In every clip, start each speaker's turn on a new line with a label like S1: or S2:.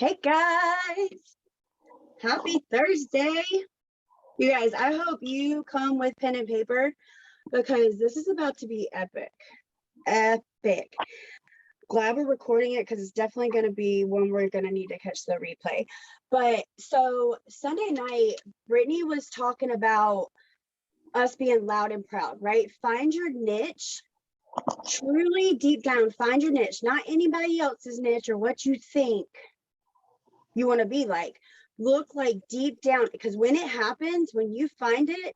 S1: Hey guys, happy Thursday. You guys, I hope you come with pen and paper because this is about to be epic. Epic. Glad we're recording it because it's definitely going to be one we're going to need to catch the replay. But so Sunday night, Brittany was talking about us being loud and proud, right? Find your niche. Truly deep down, find your niche, not anybody else's niche or what you think you want to be like. Look like deep down, because when it happens, when you find it,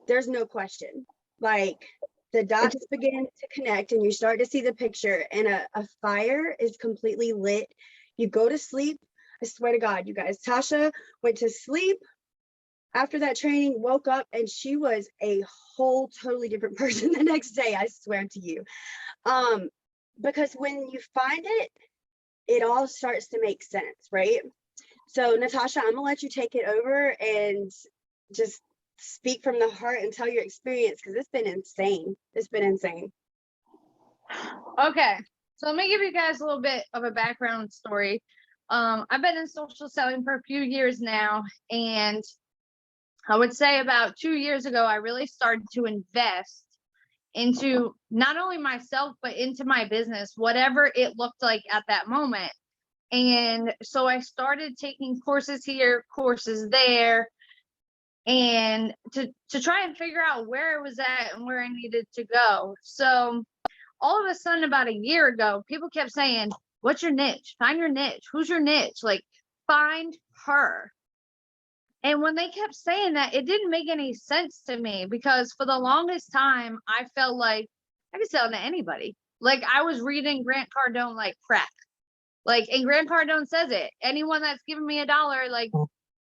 S1: there's no question. Like the dots begin to connect and you start to see the picture, and a fire is completely lit. You go to sleep. I swear to God, you guys, Tasha went to sleep after that training, woke up, and she was a whole totally different person the next day. I swear to you. Because when you find it, it all starts to make sense, right? So Natasha, I'm gonna let you take it over and just speak from the heart and tell your experience, because it's been insane. It's been insane.
S2: Okay, so let me give you guys a little bit of a background story. I've been in social selling for a few years now, and I would say about 2 years ago, I really started to invest into not only myself, but into my business, whatever it looked like at that moment. And so I started taking courses here, courses there, and to try and figure out where I was at and where I needed to go. So all of a sudden, about a year ago, people kept saying, what's your niche? Find your niche. Who's your niche? Like, find her. And when they kept saying that, it didn't make any sense to me, because for the longest time, I felt like I could sell to anybody. Like, I was reading Grant Cardone like crack. Like, and Grant Cardone says it. Anyone that's giving me $1, like,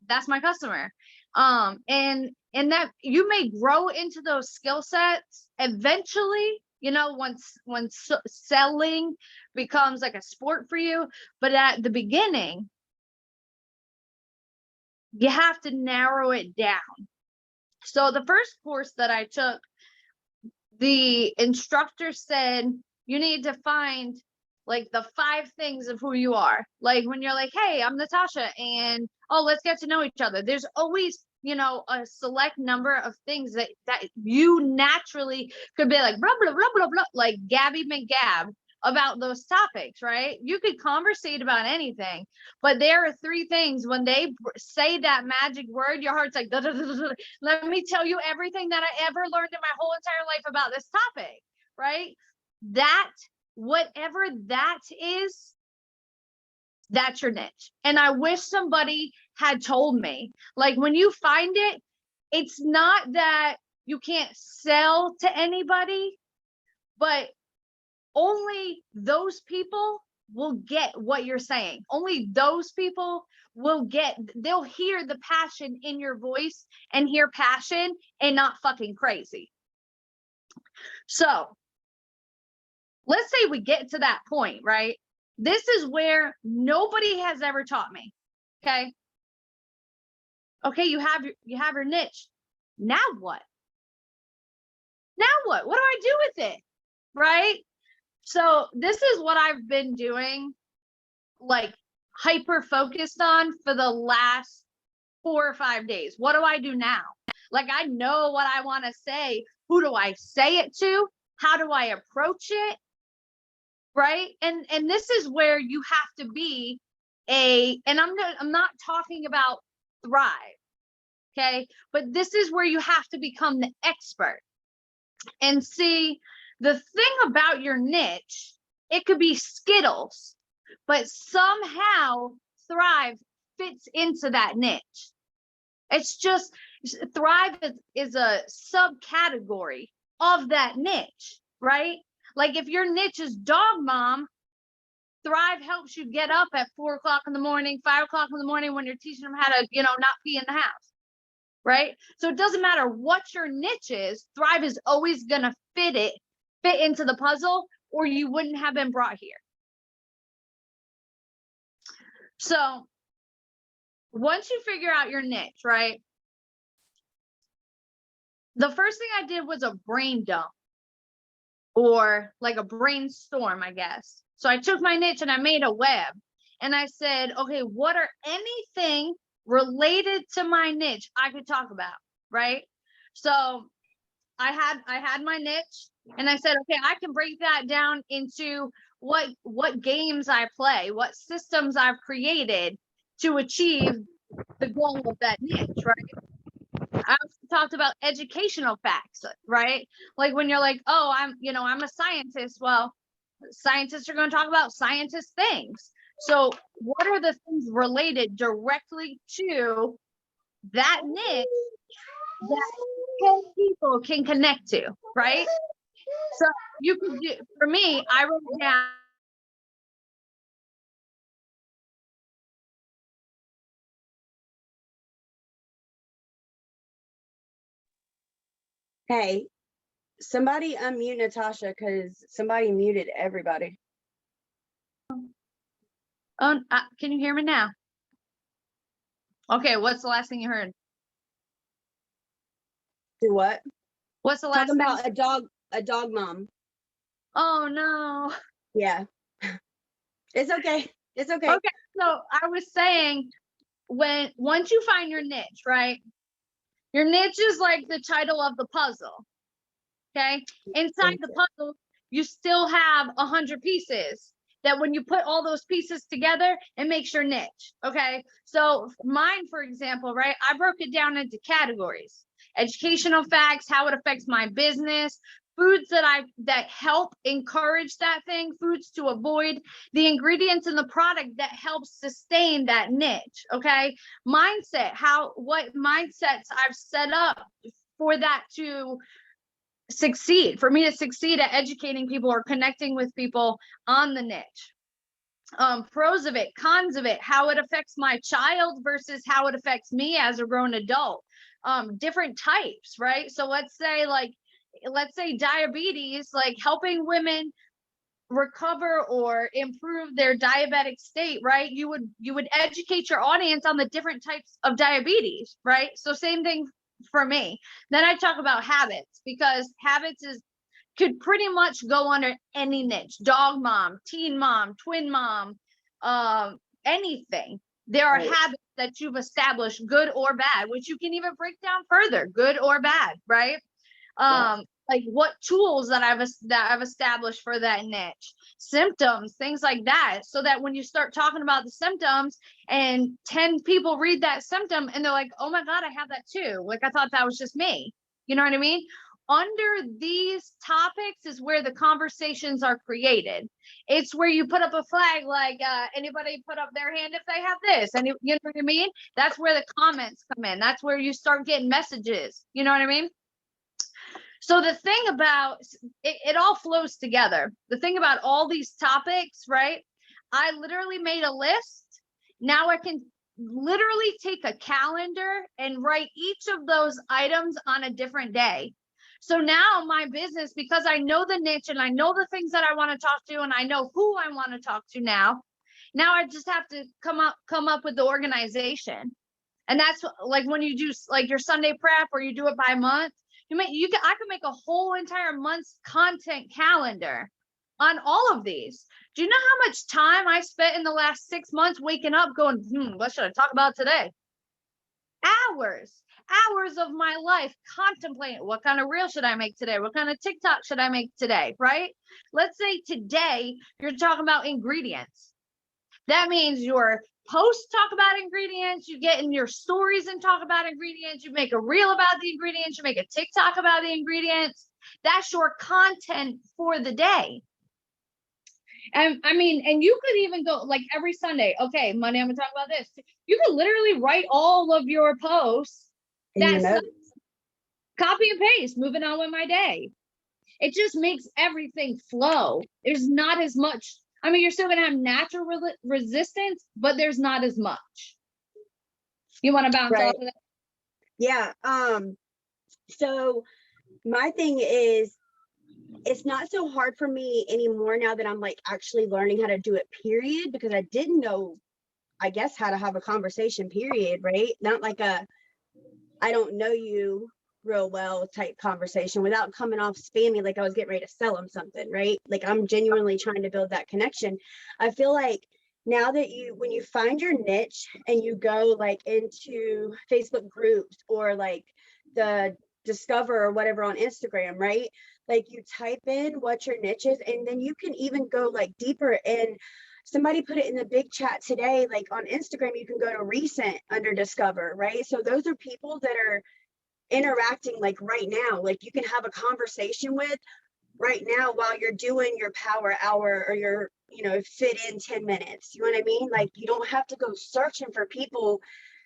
S2: that's my customer. And that you may grow into those skill sets eventually, you know, once selling becomes like a sport for you. But at the beginning, you have to narrow it down. So the first course that I took, the instructor said, you need to find like the 5 things of who you are. Like when you're like, hey, I'm Natasha, and oh, let's get to know each other. There's always, you know, a select number of things that you naturally could be like, blah, blah, blah, blah, blah, like Gabby McGab about those topics, right? You could conversate about anything, but there are 3 things when they say that magic word, your heart's like, let me tell you everything that I ever learned in my whole entire life about this topic, right? That, whatever that is, that's your niche. And I wish somebody had told me, like, when you find it, it's not that you can't sell to anybody, but only those people will get what you're saying. Only those people will get, they'll hear the passion in your voice and hear passion and not fucking crazy. So let's say we get to that point, right? This is where nobody has ever taught me. Okay. Okay, you have your niche. Now what? Now what? What do I do with it? Right? So this is what I've been doing, like hyper focused on for the last 4 or 5 days. What do I do now? Like, I know what I want to say. Who do I say it to? How do I approach it? Right? And this is where you have to be and I'm not talking about thrive. Okay? But this is where you have to become the expert. And see, the thing about your niche, it could be Skittles, but somehow Thrive fits into that niche. It's just Thrive is a subcategory of that niche, right? Like if your niche is dog mom, Thrive helps you get up at 4 o'clock in the morning, 5 o'clock in the morning when you're teaching them how to, you know, not pee in the house. Right? So it doesn't matter what your niche is, Thrive is always going to fit into the puzzle, or you wouldn't have been brought here. So once you figure out your niche, right? The first thing I did was a brain dump, or like a brainstorm, I guess. So I took my niche and I made a web. and I said, okay, what are anything related to my niche I could talk about, right? So I had my niche, and I said, okay, I can break that down into what games I play, what systems I've created to achieve the goal of that niche, right? I also talked about educational facts, right? Like when you're like, oh, I'm a scientist. Well, scientists are going to talk about scientist things. So what are the things related directly to that niche that 10 people can connect to, right? So you could do, for me, I wrote down.
S1: Hey, somebody unmute Natasha because somebody muted everybody.
S2: Can you hear me now? Okay, what's the last thing you heard?
S1: Do what?
S2: What's the last
S1: Talking
S2: thing?
S1: about a dog mom.
S2: Oh no.
S1: Yeah. It's okay. It's okay.
S2: Okay, so I was saying, once you find your niche, right? Your niche is like the title of the puzzle. Okay. Inside the puzzle, you still have 100 pieces that when you put all those pieces together, it makes your niche. Okay. So mine, for example, right? I broke it down into categories: educational facts, how it affects my business, foods that help encourage that thing, foods to avoid, the ingredients in the product that helps sustain that niche. Okay. Mindset, what mindsets I've set up for that to succeed, for me to succeed at educating people or connecting with people on the niche. Pros of it, cons of it, how it affects my child versus how it affects me as a grown adult. Different types, right? So let's say diabetes, like helping women recover or improve their diabetic state, right? You would educate your audience on the different types of diabetes, right? So same thing for me. Then I talk about habits, because habits could pretty much go under any niche: dog mom, teen mom, twin mom, anything. There are habits that you've established, good or bad, which you can even break down further, good or bad, right? Like what tools that I've established for that niche, symptoms, things like that, so that when you start talking about the symptoms and 10 people read that symptom and they're like, oh my God, I have that too. Like, I thought that was just me. You know what I mean? Under these topics is where the conversations are created. It's where you put up a flag, like anybody put up their hand if they have this, and you know what I mean? That's where the comments come in. That's where you start getting messages. You know what I mean? So the thing about it all flows together. The thing about all these topics, right? I literally made a list. Now I can literally take a calendar and write each of those items on a different day. So now my business, because I know the niche and I know the things that I want to talk to and I know who I want to talk to now I just have to come up with the organization. And that's like when you do like your Sunday prep or you do it by month. I could make a whole entire month's content calendar on all of these. Do you know how much time I spent in the last 6 months waking up going, what should I talk about today? Hours of my life contemplating, what kind of reel should I make today? What kind of TikTok should I make today? Right? Let's say today you're talking about ingredients. That means your posts talk about ingredients, you get in your stories and talk about ingredients, you make a reel about the ingredients, you make a TikTok about the ingredients. That's your content for the day. And I mean, and you could even go like every Sunday, okay, Monday I'm gonna talk about this. You could literally write all of your posts. That's copy and paste, moving on with my day. It just makes everything flow. There's not as much. I mean, you're still going to have natural resistance, but there's not as much. You want to bounce off of that?
S1: Yeah. So my thing is, it's not so hard for me anymore now that I'm like actually learning how to do it, period, because I didn't know, I guess, how to have a conversation, period, right? Not like I don't know you real well type conversation without coming off spammy like I was getting ready to sell them something, right? Like I'm genuinely trying to build that connection. I feel like now that when you find your niche and you go like into Facebook groups or like the Discover or whatever on Instagram, right? Like you type in what your niche is, and then you can even go like deeper. And somebody put it in the big chat today, like on Instagram, you can go to recent under Discover, right? So those are people that are interacting like right now, like you can have a conversation with right now while you're doing your power hour or your, fit in 10 minutes. You know what I mean? Like you don't have to go searching for people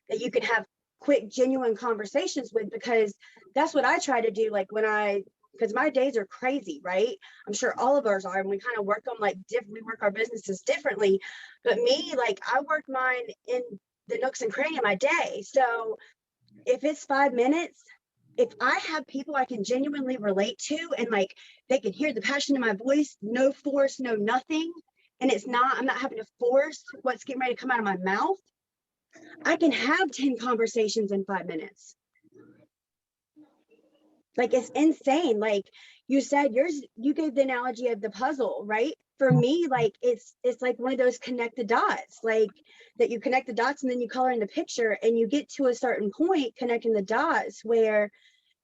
S1: that you can have quick, genuine conversations with, because that's what I try to do. Like because my days are crazy, right? I'm sure all of ours are, and we kind of work on we work our businesses differently. But me, like I work mine in the nooks and crannies of my day. So if it's 5 minutes, if I have people I can genuinely relate to and like they can hear the passion in my voice, no force, no nothing, and I'm not having to force what's getting ready to come out of my mouth, I can have 10 conversations in 5 minutes. Like it's insane. Like you said, you gave the analogy of the puzzle, right? For me, like it's like one of those connect the dots, like that you connect the dots and then you color in the picture and you get to a certain point connecting the dots where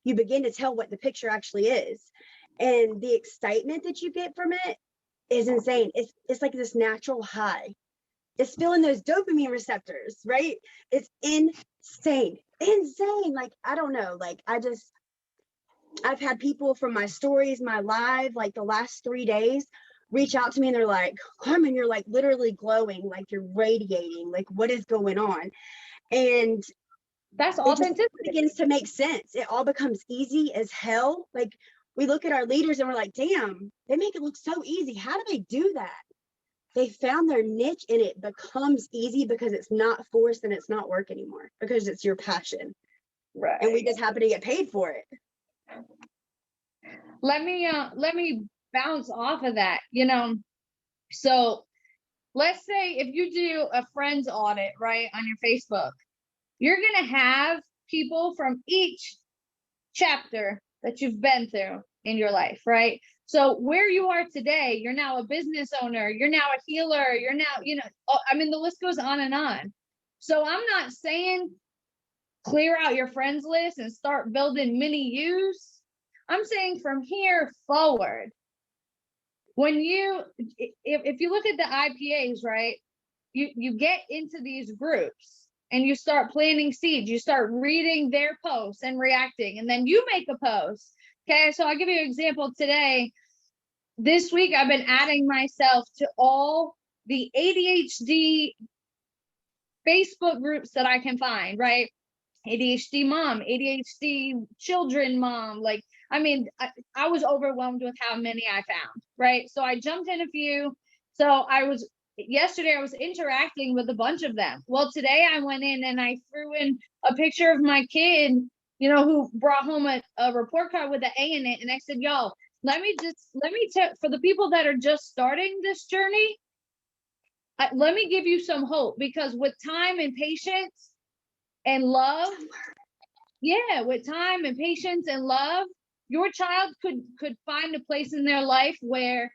S1: you begin to tell what the picture actually is. And the excitement that you get from it is insane. It's like this natural high. It's filling those dopamine receptors, right? It's insane. Like, I don't know. Like, I've had people from my stories, my live, like the last 3 days, reach out to me and they're like, Carmen, you're like literally glowing, like you're radiating, like what is going on? And
S2: That's
S1: it just
S2: authenticity.
S1: begins to make sense. It all becomes easy as hell. Like we look at our leaders and we're like, damn, they make it look so easy. How do they do that? They found their niche and it becomes easy because it's not forced and it's not work anymore, because it's your passion.
S2: Right.
S1: And we just happen to get paid for it.
S2: Let me bounce off of that. So let's say if you do a friends audit, right, on your Facebook, you're going to have people from each chapter that you've been through in your life, right? So where you are today, you're now a business owner, you're now a healer, you're now, the list goes on and on. So I'm not saying clear out your friends list and start building mini yous. I'm saying from here forward, when if you look at the IPAs, right, you get into these groups and you start planting seeds, you start reading their posts and reacting, and then you make a post. Okay, so I'll give you an example today. This week, I've been adding myself to all the ADHD Facebook groups that I can find, right? ADHD mom, ADHD children mom. Like, I was overwhelmed with how many I found, right? So I jumped in a few. So yesterday I was interacting with a bunch of them. Well, today I went in and I threw in a picture of my kid, who brought home a report card with an A in it. And I said, yo, let me tell, for the people that are just starting this journey, let me give you some hope, because with time and patience and love, with time and patience and love, your child could find a place in their life where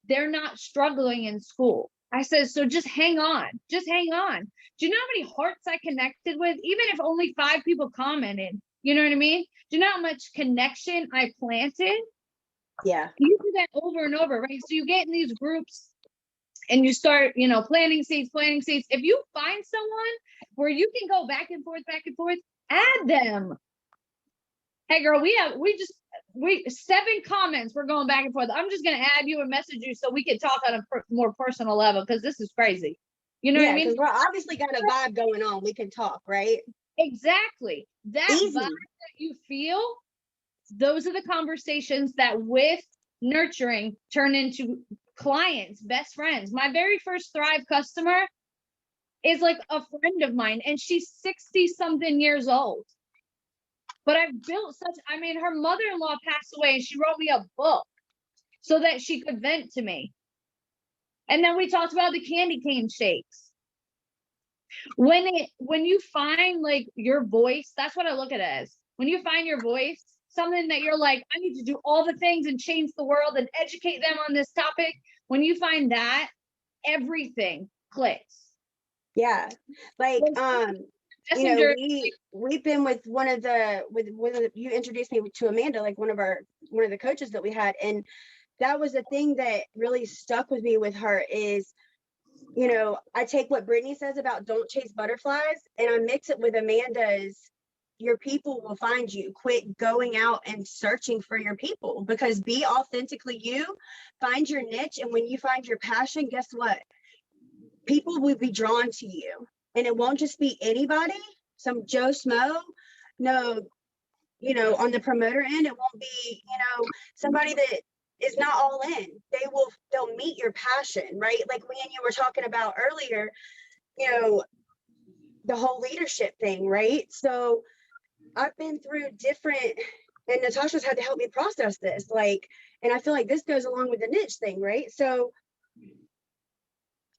S2: they're not struggling in school. I said, so just hang on. Do you know how many hearts I connected with? Even if only 5 people commented, you know what I mean? Do you know how much connection I planted?
S1: Yeah.
S2: You do that over and over, right? So you get in these groups and you start, planting seeds. If you find someone where you can go back and forth, add them. Hey girl, we 7 comments. We're going back and forth. I'm just going to add you and message you so we can talk on a more personal level, because this is crazy. You know what I mean?
S1: Because we're obviously got a vibe going on. We can talk, right?
S2: Exactly. That
S1: Easy.
S2: vibe that you feel, those are the conversations that with nurturing turn into clients, best friends. My very first Thrive customer is like a friend of mine, and she's 60 something years old. But I've built her mother-in-law passed away and she wrote me a book so that she could vent to me. And then we talked about the candy cane shakes. When you find like your voice, that's what I look at it as. When you find your voice, something that you're like, I need to do all the things and change the world and educate them on this topic. When you find that, everything clicks.
S1: Yeah. Like,
S2: Messenger,
S1: we've been with one of the, you introduced me to Amanda, like one of the coaches that we had. And that was the thing that really stuck with me with her is, I take what Brittany says about don't chase butterflies and I mix it with Amanda's, your people will find you. Quit going out and searching for your people, because be authentically you, find your niche. And when you find your passion, guess what? People will be drawn to you. And it won't just be anybody, some Joe Smo. No, on the promoter end, it won't be, somebody that is not all in. They'll meet your passion, right? Like we and you were talking about earlier, the whole leadership thing, right? So I've been through different, and Natasha's had to help me process this, like, and I feel like this goes along with the niche thing, right? So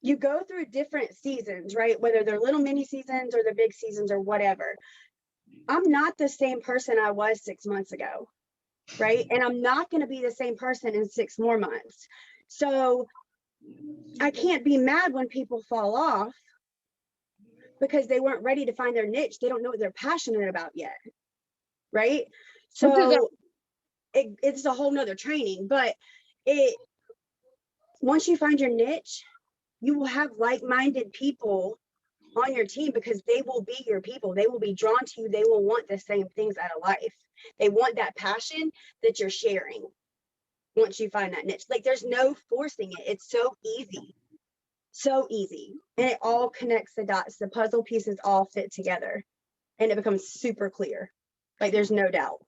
S1: you go through different seasons, right? Whether they're little mini seasons or the big seasons or whatever. I'm not the same person I was 6 months ago, right? And I'm not going to be the same person in 6 more months. So I can't be mad when people fall off because they weren't ready to find their niche. They don't know what they're passionate about yet, right? So it's a whole nother training, but once you find your niche, you will have like-minded people on your team because they will be your people. They will be drawn to you. They will want the same things out of life. They want that passion that you're sharing once you find that niche. Like there's no forcing it. It's so easy. So easy. And it all connects the dots. The puzzle pieces all fit together and it becomes super clear. Like there's no doubt.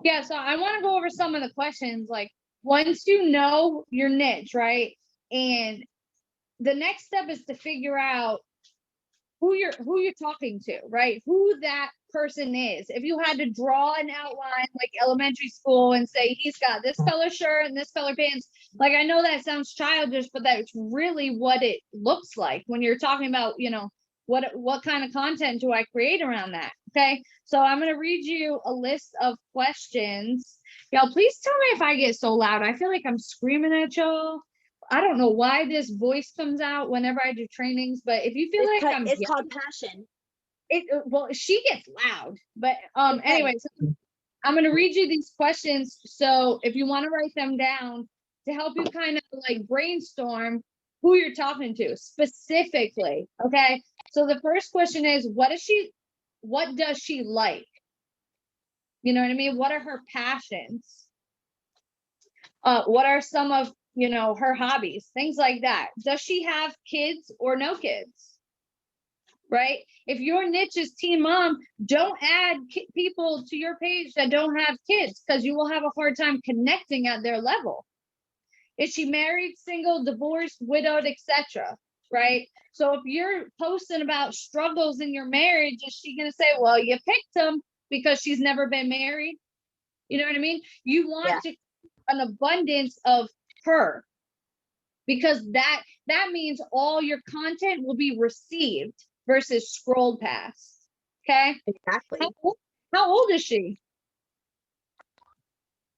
S2: Yeah, so I want to go over some of the questions. Like once you know your niche, right? And the next step is to figure out who you're talking to, right? Who that person is. If you had to draw an outline like elementary school and say he's got this color shirt and this color pants, like I know that sounds childish, but that's really what it looks like when you're talking about, what kind of content do I create around that? Okay, so I'm going to read you a list of questions. Y'all, please tell me if I get so loud. I feel like I'm screaming at y'all. I don't know why this voice comes out whenever I do trainings, but if you feel
S1: it's called passion.
S2: Well, she gets loud, but
S1: Okay.
S2: anyway, so I'm going to read you these questions. So if you want to write them down to help you kind of like brainstorm who you're talking to specifically. Okay. So the first question is, what does she like? You know what I mean? What are her passions? What are some of, her hobbies? Things like that. Does she have kids or no kids? Right? If your niche is teen mom, don't add people to your page that don't have kids because you will have a hard time connecting at their level. Is she married, single, divorced, widowed, etc.? Right? So if you're posting about struggles in your marriage, is she going to say, well, you picked him because she's never been married? You know what I mean? You want to an abundance of her, because that means all your content will be received versus scrolled past. Okay.
S1: Exactly.
S2: How old is she?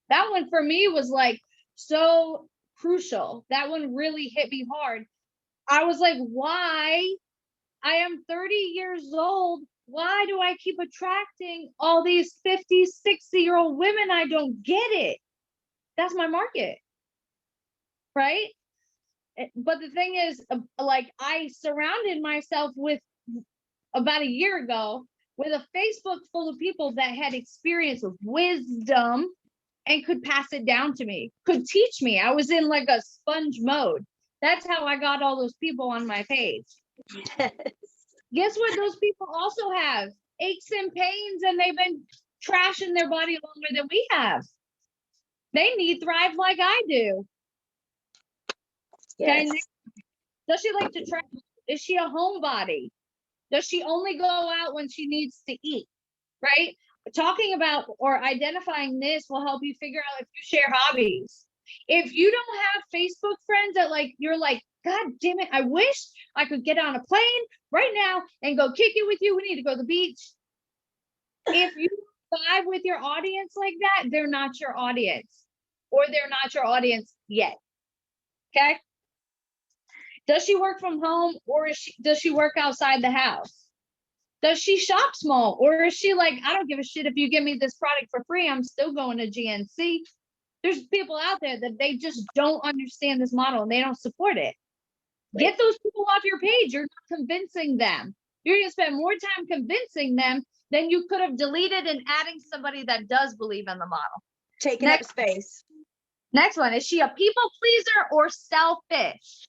S2: That one for me was like so crucial. That one really hit me hard. I was like, why? I am 30 years old. Why do I keep attracting all these 50, 60-year-old women? I don't get it. That's my market. Right? But the thing is, like, I surrounded myself with about a year ago with a Facebook full of people that had experience with wisdom and could pass it down to me, could teach me. I was in like a sponge mode. That's how I got all those people on my page.
S1: Yes.
S2: Guess what? Those people also have aches and pains, and they've been trashing their body longer than we have. They need Thrive like I do.
S1: Yes.
S2: Okay. Does she like to travel? Is she a homebody? Does she only go out when she needs to eat? Right? Talking about or identifying this will help you figure out if you share hobbies. If you don't have Facebook friends that you're like, God damn it, I wish I could get on a plane right now and go kick it with you. We need to go to the beach. If you vibe with your audience like that, they're not your audience, or they're not your audience yet. Okay. Does she work from home, or does she work outside the house? Does she shop small, or is she like, I don't give a shit if you give me this product for free, I'm still going to GNC. There's people out there that they just don't understand this model and they don't support it. Get those people off your page. You're not convincing them. You're going to spend more time convincing them than you could have deleted and adding somebody that does believe in the model.
S1: Taking up space.
S2: Next one, is she a people pleaser or selfish?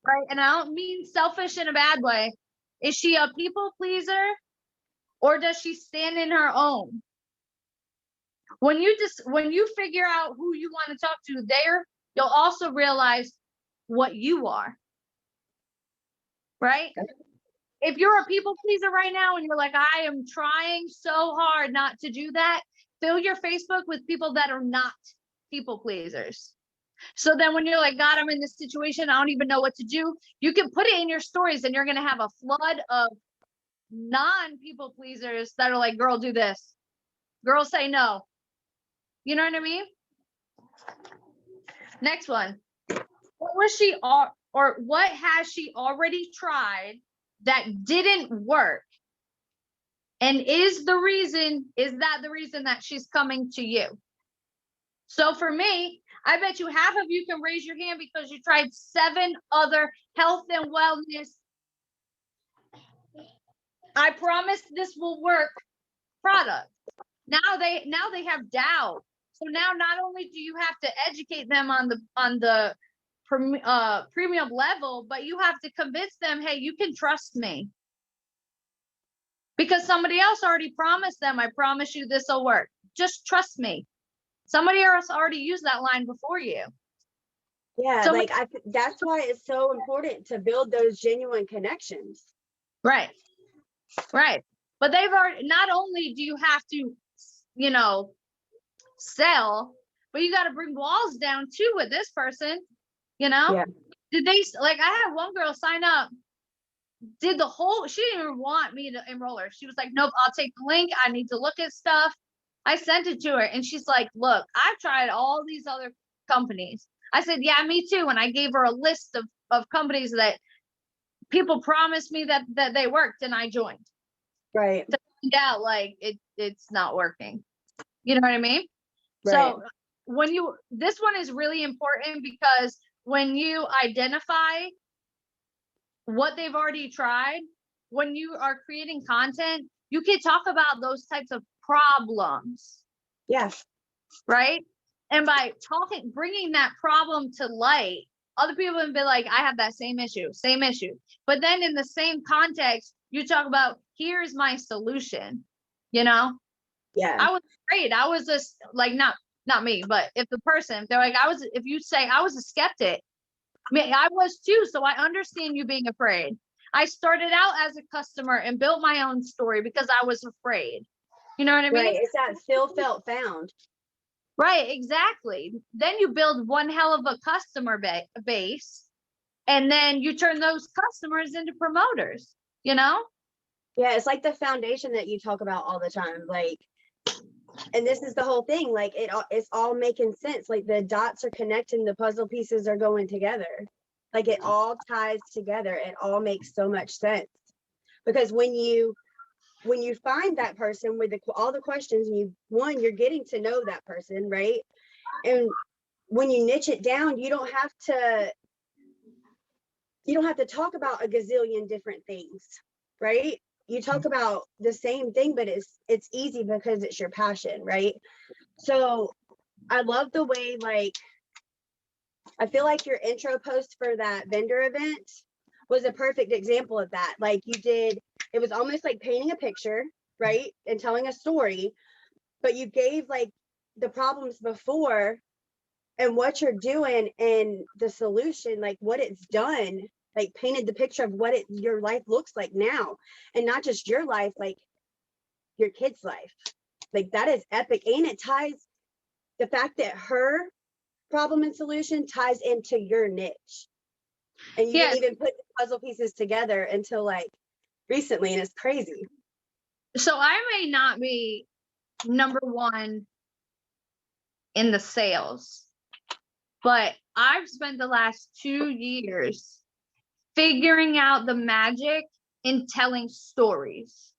S2: Right, and I don't mean selfish in a bad way. Is she a people pleaser, or does she stand in her own? When you figure out who you want to talk to there, you'll also realize what you are. Right? If you're a people pleaser right now and you're like, I am trying so hard not to do that, fill your Facebook with people that are not people pleasers. So then when you're like, God, I'm in this situation, I don't even know what to do, you can put it in your stories and you're going to have a flood of non-people pleasers that are like, girl, do this. Girl, say no. You know what I mean? Next one. What was she or what has she already tried that didn't work? And is that the reason that she's coming to you? So for me, I bet you half of you can raise your hand because you tried 7 other health and wellness, I promise this will work, products. Now they have doubt. So now not only do you have to educate them on the premium level, but you have to convince them, hey, you can trust me. Because somebody else already promised them, I promise you this will work. Just trust me. Somebody else already used that line before you.
S1: Yeah, so, that's why it's so important to build those genuine connections.
S2: Right. Right. But they've already, not only do you have to, sell, but you got to bring walls down too with this person, Yeah. Did they, like, I had one girl sign up, she didn't even want me to enroll her. She was like, nope, I'll take the link. I need to look at stuff. I sent it to her and she's like, look, I've tried all these other companies. I said, yeah, me too. And I gave her a list of companies that people promised me that they worked, and I joined.
S1: Right.
S2: To find out like it's not working. You know what I mean?
S1: Right.
S2: So this one is really important, because when you identify what they've already tried, when you are creating content, you can talk about those types of problems.
S1: Yes.
S2: Right? And by bringing that problem to light, other people will be like, I have that same issue. But then in the same context, you talk about, here's my solution, Yeah. I was afraid. I was just like, not me, but if they're like, if you say I was a skeptic, I was too. So I understand you being afraid. I started out as a customer and built my own story because I was afraid. You know what I mean?
S1: Right. It's that feel, felt, found.
S2: Right, exactly. Then you build one hell of a customer base, and then you turn those customers into promoters, Yeah,
S1: it's like the foundation that you talk about all the time. Like, and this is the whole thing. Like, it's all making sense. Like, the dots are connecting, the puzzle pieces are going together. Like, it all ties together. It all makes so much sense. Because when you find that person with all the questions, and you're getting to know that person, right? And when you niche it down, you don't have to talk about a gazillion different things, right? You talk about the same thing, but it's easy because it's your passion, right? So I love the way, like, I feel like your intro post for that vendor event was a perfect example of that. Like, it was almost like painting a picture, right? And telling a story, but you gave like the problems before and what you're doing and the solution, like what it's done, like painted the picture of what your life looks like now, and not just your life, like your kid's life. Like, that is epic. And it ties, the fact that her problem and solution ties into your niche, and you didn't even put the puzzle pieces together until like recently, and it's crazy.
S2: So I may not be number one in the sales, but I've spent the last 2 years figuring out the magic in telling stories.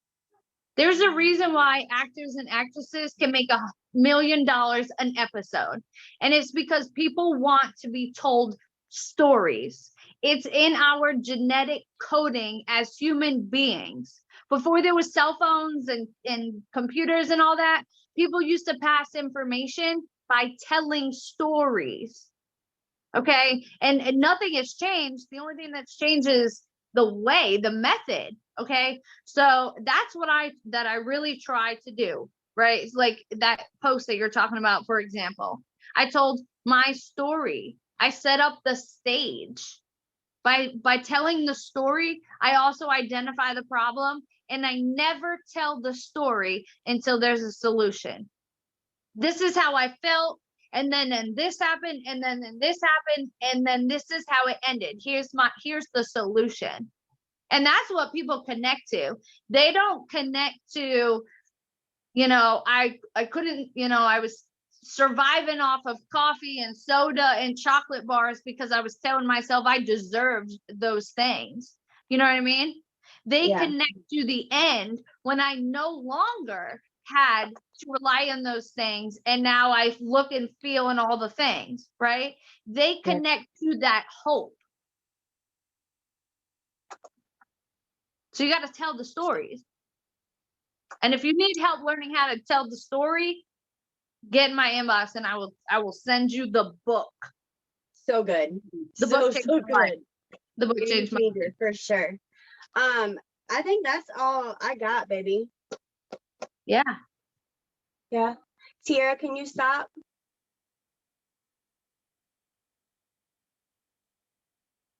S2: There's a reason why actors and actresses can make $1 million an episode. And it's because people want to be told stories. It's in our genetic coding as human beings. Before there was cell phones and computers and all that, people used to pass information by telling stories. Okay. And nothing has changed. The only thing that's changed is the method. Okay. So that's what I really try to do, right? It's like that post that you're talking about, for example. I told my story. I set up the stage. By telling the story, I also identify the problem, and I never tell the story until there's a solution. This is how I felt, and then this happened, and then this happened, and then this is how it ended. Here's the solution. And that's what people connect to. They don't connect to, I couldn't, I was surviving off of coffee and soda and chocolate bars because I was telling myself I deserved those things. You know what I mean? They connect to the end when I no longer had to rely on those things, and now I look and feel and all the things, right? They connect to that hope. So you got to tell the stories. And if you need help learning how to tell the story, get in my inbox and I will send you the book.
S1: So good.
S2: The book changed my life. The book changed my life.
S1: For sure. I think that's all I got, baby.
S2: Yeah.
S1: Yeah. Tiara, can you stop?